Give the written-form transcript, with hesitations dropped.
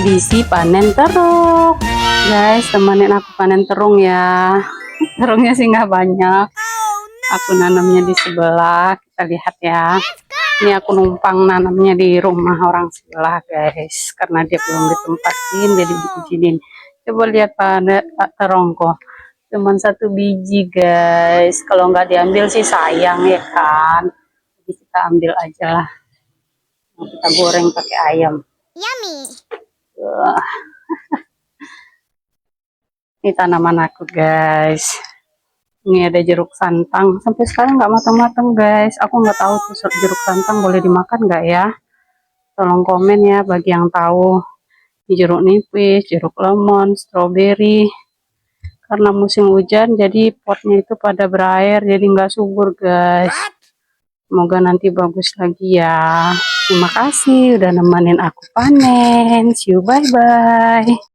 edisi panen terung. Guys, temenin aku panen terung ya. Terungnya sih nggak banyak. Aku nanamnya di sebelah. Kita lihat ya. Ini aku numpang nanamnya di rumah orang sebelah, guys. Karena dia belum ditempatin, jadi diizinin. Coba lihat pada terongko. Cuman 1 biji, guys. Kalau nggak diambil sih sayang ya kan. Jadi kita ambil aja lah. Kita goreng pakai ayam. Yummy. Ini tanaman aku, guys. Ini ada jeruk santang. Sampai sekarang nggak matang-matang, guys. Aku nggak tahu tuh jeruk santang boleh dimakan nggak ya. Tolong komen ya bagi yang tahu. Ini jeruk nipis, jeruk lemon, stroberi. Karena musim hujan, jadi potnya itu pada berair, jadi nggak subur, guys. Semoga nanti bagus lagi ya. Terima kasih udah nemenin aku panen. See you, bye-bye.